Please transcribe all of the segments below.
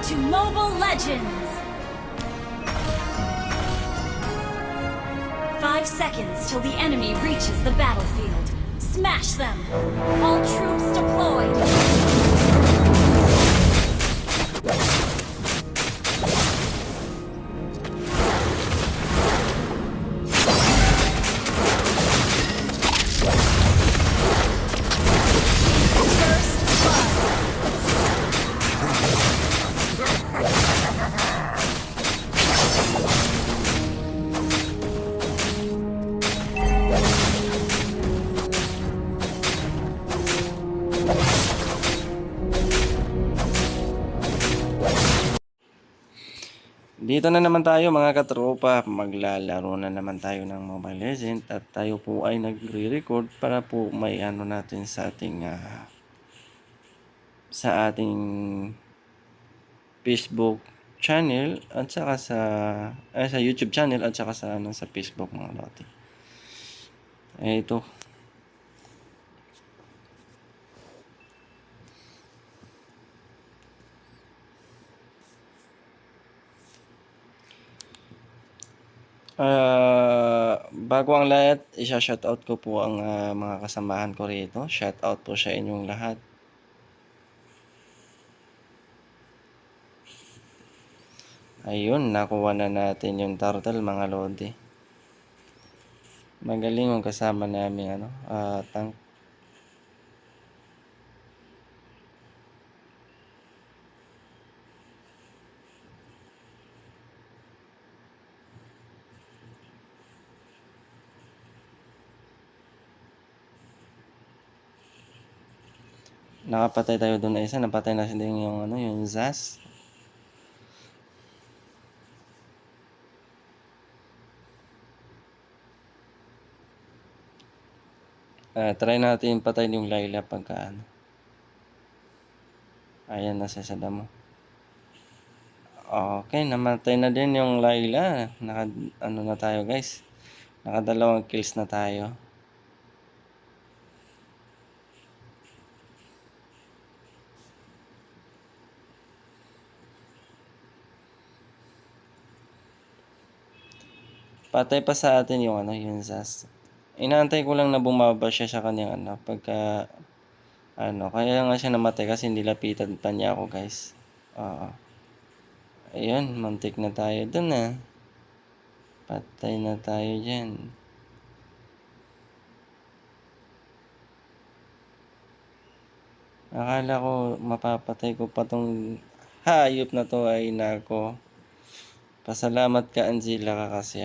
to Mobile Legends! 5 seconds till the enemy reaches the battlefield. Smash them! All troops deployed! Dito na naman tayo mga katropa, maglalaro na naman tayo ng Mobile Legends at tayo po ay nagre-record para po may ano natin sa ating Facebook channel at saka sa YouTube channel at saka sa Facebook mga lote. Ito. Bago ang lahat, isa-shoutout ko po ang mga kasamahan ko rito. Shoutout po sa inyong lahat. Ayun, nakuha na natin yung turtle mga lodi. Magaling yung kasama namin tank. Nakapatay tayo doon na isa, napatay na din yung Zas. Try natin patayin yung Layla pagka ayan, nasa sada mo. Okay, namatay na din yung Layla. Na tayo guys. Nakadalawang kills na tayo. Patay pa sa atin yung Zas. Inaantay ko lang na bumaba siya sa kanyang pagka kaya nga siya namatay kasi nilapitan pa niya ako guys. Ayun, mantik na tayo dun Patay na tayo dyan. Akala ko mapapatay ko pa tong hayop na to ay nako. Pasalamat ka Angela ka kasi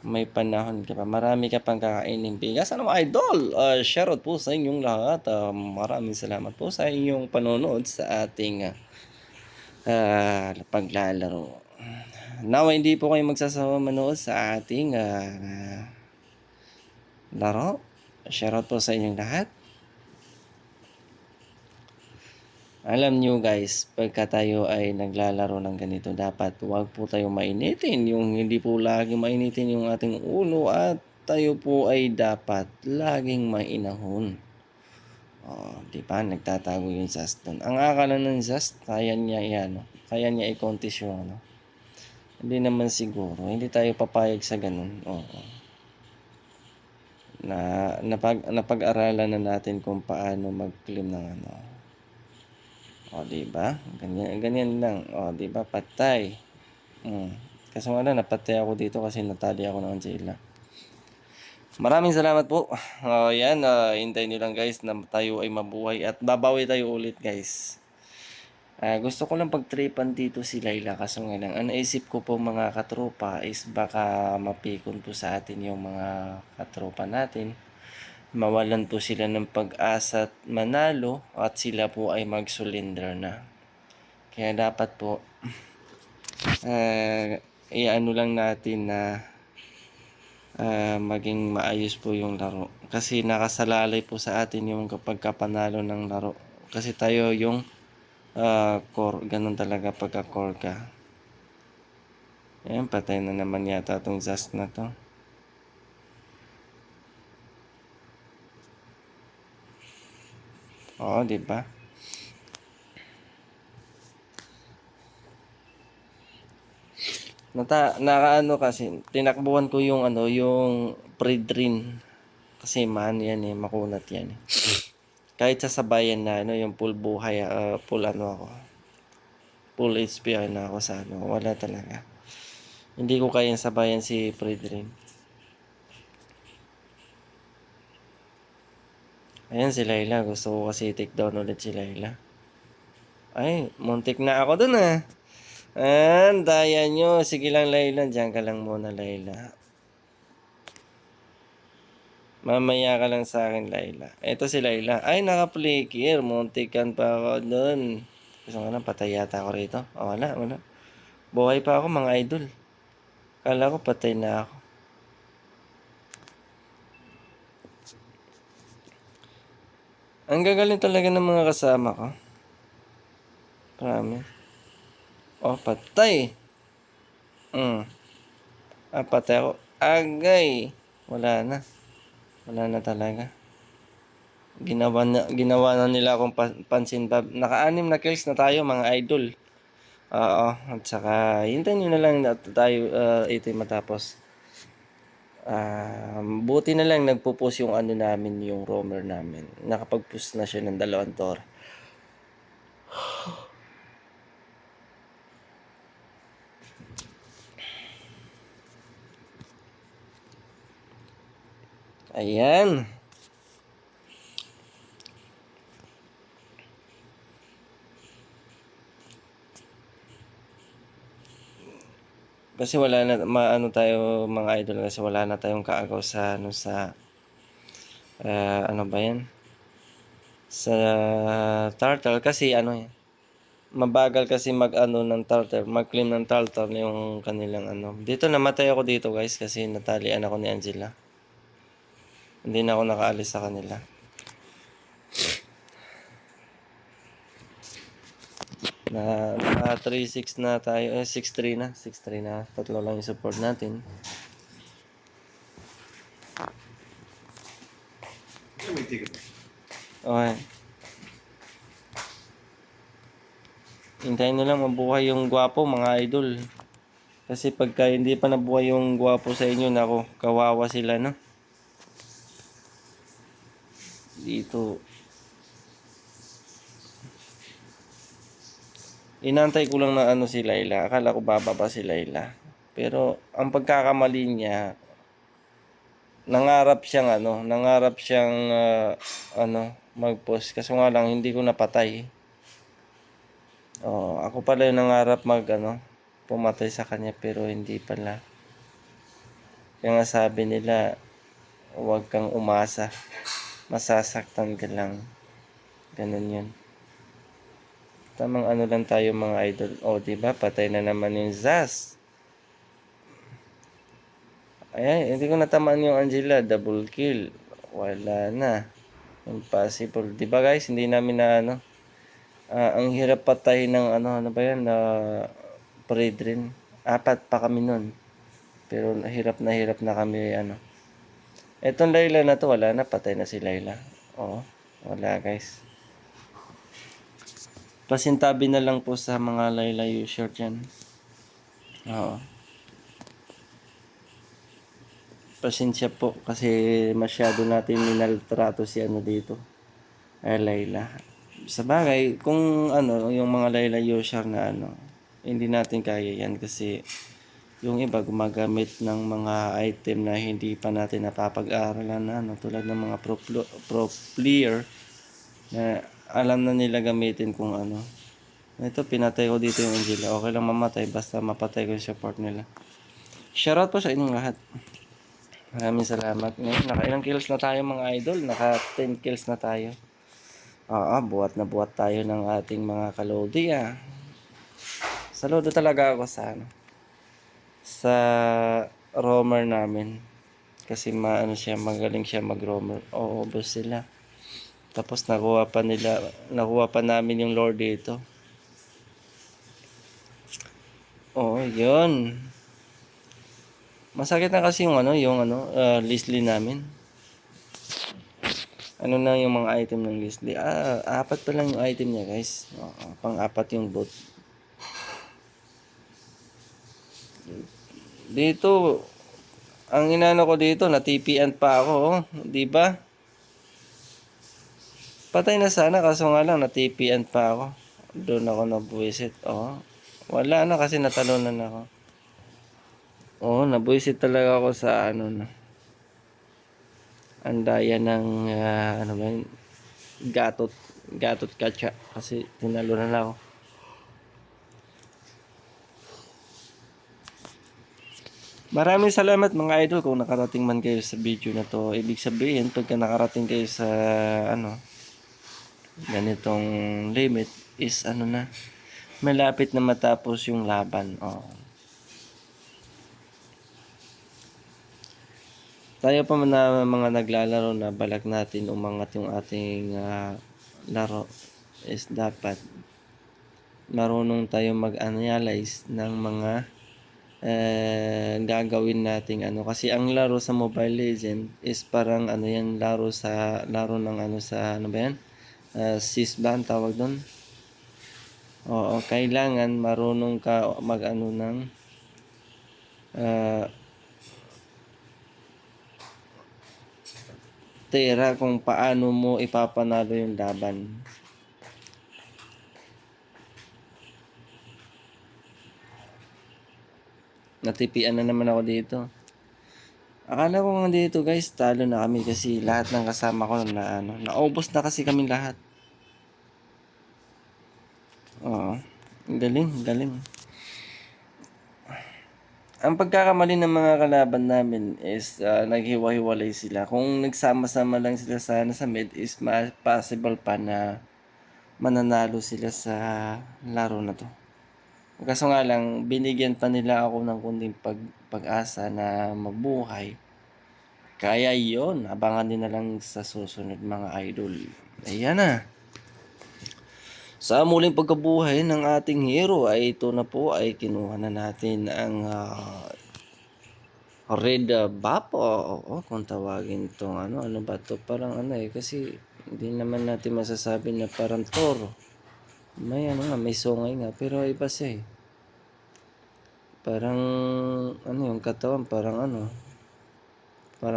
may panahon ka pa. Marami ka pang kakainin bigas. Idol? Shoutout po sa inyong lahat. Maraming salamat po sa inyong panonood sa ating paglalaro. Now, hindi po kayo magsasawa manood sa ating laro. Shoutout po sa inyong lahat. Alam nyo guys, pagka tayo ay naglalaro ng ganito, dapat huwag po tayo mainitin. Yung hindi po lagi mainitin yung ating ulo at tayo po ay dapat laging mainahon. Diba? Nagtatago yung Zast doon. Ang akala ng Zast, kaya niya kaya niya i-contest yung Hindi naman siguro. Hindi tayo papayag sa ganun. Napag-aralan na natin kung paano mag-claim ng diba? Ganyan lang. Diba? Patay. Kasi napatay ako dito kasi natali ako ng Angela. Maraming salamat po. Yan. Hintayin nyo lang guys na tayo ay mabuhay at babawi tayo ulit guys. Gusto ko lang pagtripan dito si Layla kaso nga lang. Ang naisip ko po mga katropa is baka mapikon po sa atin yung mga katropa natin. Mawalan po sila ng pag-asa at manalo at sila po ay mag-surrender na. Kaya dapat po iano lang natin na maging maayos po yung laro. Kasi nakasalalay po sa atin yung kapag kapanalo ng laro. Kasi tayo yung core, ganun talaga pagka core ka. Ayan, patay na naman yata itong Zast na to. Diba? Nakaano kasi, tinakbuhan ko yung ano, yung Predrin. Kasi man yan eh, makunat yan eh. Kahit sa sabayan na ano, yung full buhay, full ano ako. Full HP na ako sa ano, wala talaga. Hindi ko kayang sabayan si Predrin. Ayan si Layla, gusto ko kasi take down ulit si Layla. Ay, muntik na ako dun ah. Daya nyo. Sige lang Layla, diyan ka lang muna Layla. Mamaya ka lang sa akin Layla. Eto si Layla. Ay, naka-flicker. Muntikan pa ako dun. Gusto nga lang, patay yata ako rito. Wala. Buhay pa ako mga idol. Kala ko patay na ako. Ang gagaling talaga ng mga kasama ko. Promise. Patay. Patay ako. Agay. Wala na talaga. Ginawa na nila akong pansin pa. Naka-6 na kills na tayo mga idol. Oo, at saka hintayin nyo na lang na tayo ito matapos. Buti na lang nagpo-post yung ano namin, yung roamer namin. Nakapag-post na siya ng 2 tor. Ayan. Kasi wala na maano tayo mga idol kasi wala na tayong kaagaw sa ano sa ano ba 'yan? Sa turtle kasi ano mabagal kasi mag-ano ng turtle, mag-clean ng turtle yung kanilang ano. Dito namatay ako dito guys kasi natalian ako ni Angela. Hindi na ako nakaalis sa kanila. Na 3-6 na tayo, 6-3 na. 6-3 na. Tatlo lang yung support natin. Okay. Hintayin nyo lang mabuhay yung gwapo mga idol. Kasi pagka hindi pa nabuhay yung gwapo sa inyo, nako, kawawa sila no. Dito. Inantay ko lang na ano si Layla. Akala ko bababa si Layla. Pero ang pagkakamali niya, nangarap siyang mag-post. Kaso nga lang hindi ko napatay. Ako pala yung nangarap pumatay sa kanya pero hindi pala. Kaya nga sabi nila, huwag kang umasa. Masasaktan ka lang. Ganun yun. Tamang ano lang tayo mga idol. Diba? Patay na naman yung Zaz. Ayan, hindi ko natamaan yung Angela. Double kill. Wala na. Impossible. Diba guys? Hindi namin na ang hirap patay ng ano ba yan? Predrin. 4 pa kami nun. Pero hirap na kami Etong Layla na to, wala na. Patay na si Layla. Wala guys. Pasintabi na lang po sa mga Layla user dyan. Pasensya po kasi masyado natin minaltrato si dito. Layla. Sa bagay, kung yung mga Layla user na hindi natin kaya yan kasi yung iba gumagamit ng mga item na hindi pa natin napapag-aralan tulad ng mga pro player na alam na nila gamitin kung Ito, pinatay ko dito yung Angela. Okay lang mamatay basta mapatay ko yung support nila. Shoutout po sa inyong lahat. Maraming salamat. Ngayon, nakailang kills na tayo mga idol. Naka 10 kills na tayo. Buhat na buhat tayo ng ating mga kalodi Saludo talaga ako sa roamer namin. Kasi magaling siya mag-roamer. Boss sila. Tapos nakuha pa namin yung lord dito. Yun. Masakit na kasi yung Leslie namin. Na yung mga item ng Leslie? 4 pa lang yung item niya, guys. Pang-4 yung boot. Dito, ang inano ko dito, natipian pa ako, oh. Di ba? Patay na sana, kaso nga lang, natipian pa ako. Doon ako nabuwisit, oh. Wala na kasi natalunan ako. Oo, nabuwisit talaga ako sa ano na. Ang daya ng, ano ba yun? Gatot katsa. Kasi tinalunan ako. Maraming salamat mga idol kung nakarating man kayo sa video na to. Ibig sabihin, pagka nakarating kayo sa ano, ganitong limit is ano na, malapit na matapos yung laban. Oh. Tayo pa man na mga naglalaro na balak natin umangat yung ating laro is dapat marunong tayo mag-analyze ng mga gagawin nating ano, kasi ang laro sa Mobile Legend is parang ano yan, laro ng ano sa ano ba yan, sis ba ang tawag doon? Oo, kailangan marunong ka mag ano ng tira kung paano mo ipapanalo yung laban. Natipian na naman ako dito. Akala ko nga dito guys, talo na kami kasi lahat ng kasama ko na ano, naubos na kasi kami lahat. Oo, galing. Ang pagkakamali ng mga kalaban namin is naghiwa-hiwalay sila. Kung nagsama-sama lang sila sana sa mid is possible pa na mananalo sila sa laro na to. Kaso nga lang, binigyan pa nila ako ng kunting pag-asa na mabuhay. Kaya yon, abangan din na lang sa susunod mga idol. Ayan na. Sa muling pagkabuhay ng ating hero ay ito na po ay kinuha na natin ang red buff o kung tawagin itong ano ba to, parang ano kasi hindi naman natin masasabi na parang toro. May ano nga, may sungay nga pero iba siya parang ano yung katawan, parang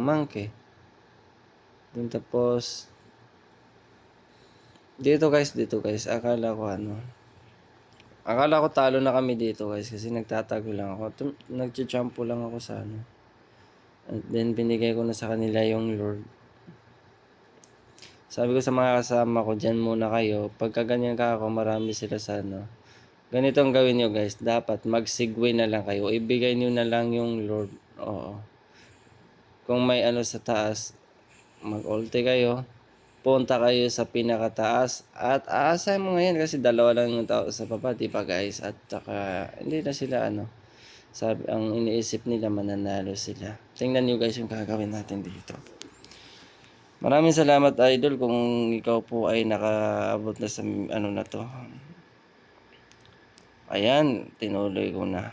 monkey. Dun tapos dito guys, akala ko talo na kami dito guys kasi nagtatago lang ako. Nagchichampo lang ako sa ano. And then binigay ko na sa kanila yung Lord. Sabi ko sa mga kasama ko, dyan muna kayo. Pagka ganyan ka ako, marami sila sa ano. Ganito ang gawin nyo guys, dapat mag-segue na lang kayo. Ibigay nyo na lang yung Lord. Oo. Kung may ano sa taas, mag-ulti kayo. Punta kayo sa pinakataas at aasahin mo ngayon kasi dalawa lang yung tao sa baba, di ba guys? At saka hindi na sila sabi, ang iniisip nila mananalo sila. Tingnan nyo guys yung gagawin natin dito. Maraming salamat idol kung ikaw po ay nakaabot na sa ano na to. Ayan, tinuloy ko na.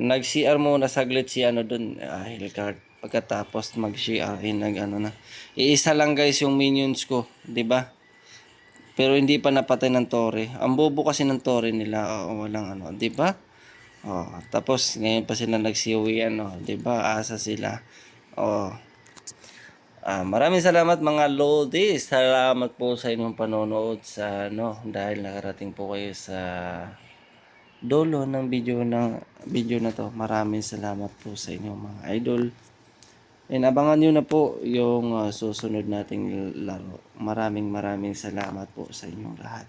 Nag-CR muna saglit si ano dun, Hillcard. Pagkatapos mag-CR na. Iisa lang guys yung minions ko, 'di ba? Pero hindi pa napatay ng Tore. Ang bobo kasi ng Tore nila, walang 'di ba? Tapos ngayon pa sila nagsiuwi 'di ba? Asa sila. Maraming salamat mga lodies. Salamat po sa inyong panonood sa dahil nakarating po kayo sa dulo ng video na to. Maraming salamat po sa inyong mga idol. And abangan nyo na po yung susunod nating laro. Maraming salamat po sa inyong lahat.